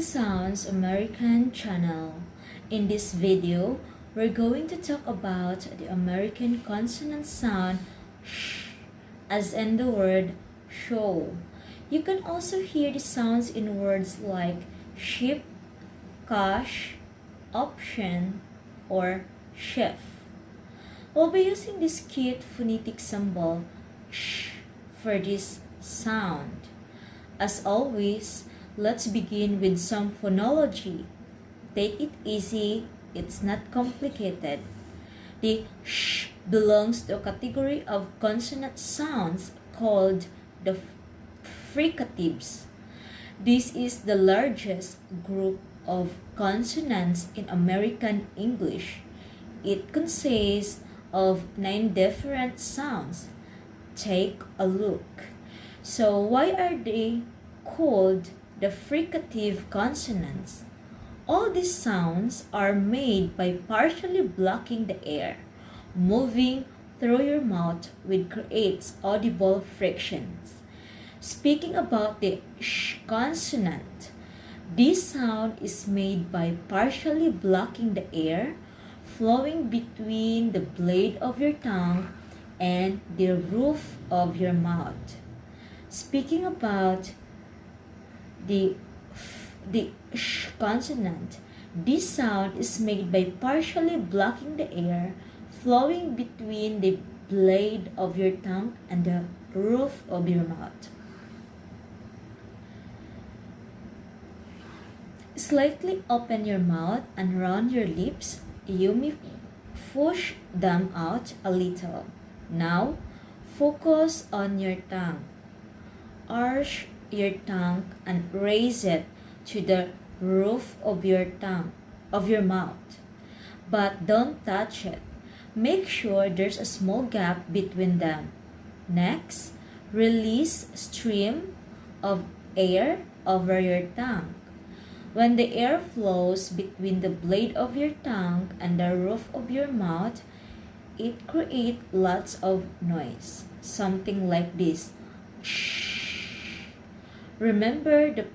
Sounds American channel. In this video, we're going to talk about the American consonant sound sh, as in the word show. You can also hear the sounds in words like ship, cash, option, or chef. We'll be using this cute phonetic symbol sh for this sound. As always, let's begin with some phonology. Take it easy, it's not complicated. The sh belongs to a category of consonant sounds called the fricatives. This is the largest group of consonants in American English. It consists of 9 different sounds. Take a look. So why are they called the fricative consonants? All these sounds are made by partially blocking the air. Moving through your mouth which creates audible frictions. Speaking about the sh consonant, this sound is made by partially blocking the air flowing between the blade of your tongue and the roof of your mouth. Speaking about the sh consonant, this sound is made by partially blocking the air flowing between the blade of your tongue and the roof of your mouth. Slightly open your mouth and round your lips. You may push them out a little. Now, focus on your tongue. Arch your tongue and raise it to the roof of your mouth. But don't touch it. Make sure there's a small gap between them. Next, release stream of air over your tongue. When the air flows between the blade of your tongue and the roof of your mouth, it creates lots of noise. Something like this. Remember, the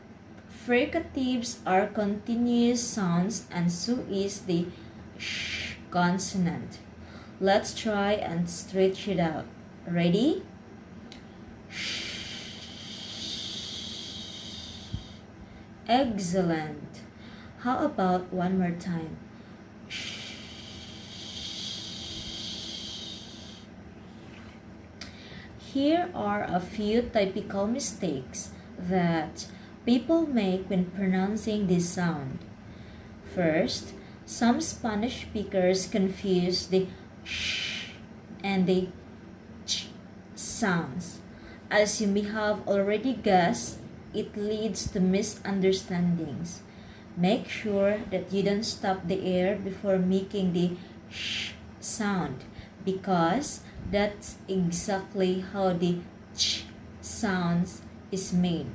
fricatives are continuous sounds and so is the sh consonant. Let's try and stretch it out. Ready? Excellent. How about one more time? Here are a few typical mistakes that people make when pronouncing this sound. First, some Spanish speakers confuse the sh and the ch sounds. As you may have already guessed, it leads to misunderstandings. Make sure that you don't stop the air before making the sh sound because that's exactly how the ch sounds is made.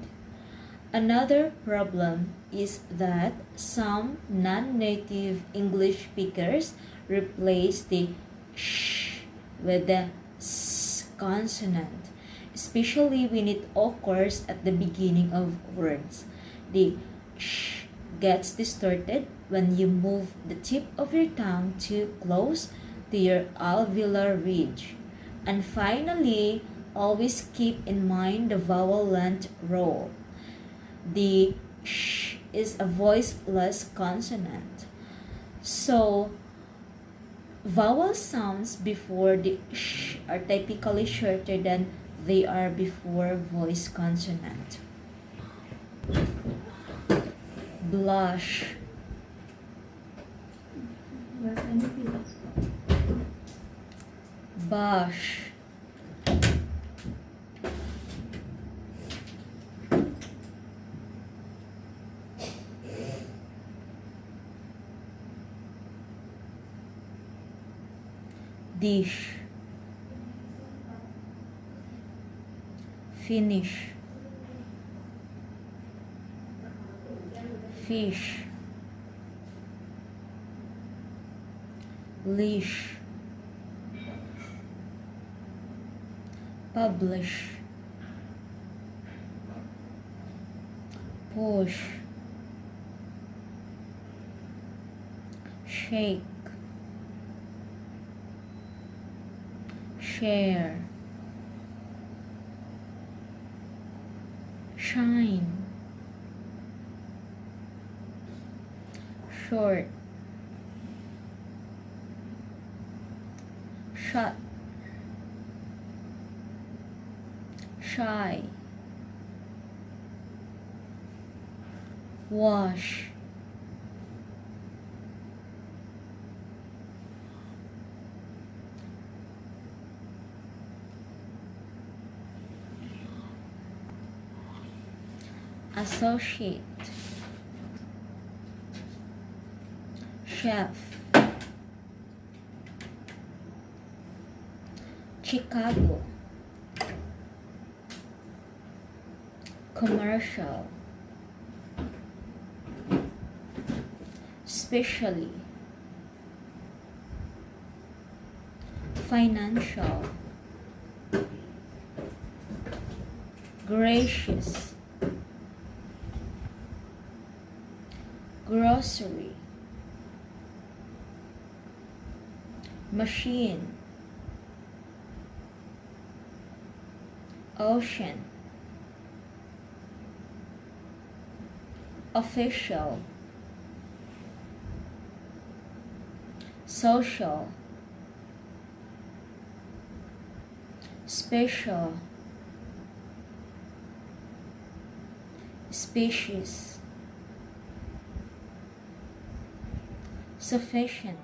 Another problem is that some non-native English speakers replace the sh with the s consonant, especially when it occurs at the beginning of words. The sh gets distorted when you move the tip of your tongue too close to your alveolar ridge. And finally, always keep in mind the vowel length rule. The sh is a voiceless consonant. So, vowel sounds before the sh are typically shorter than they are before voice consonant. Blush. Bush. Dish. Finish. Fish. Leash. Publish. Push. shake, share, shine, short, shut, shy, wash, associate, chef, Chicago, commercial, specially, financial, gracious, grocery, machine, ocean, official, social, special, species, sufficient,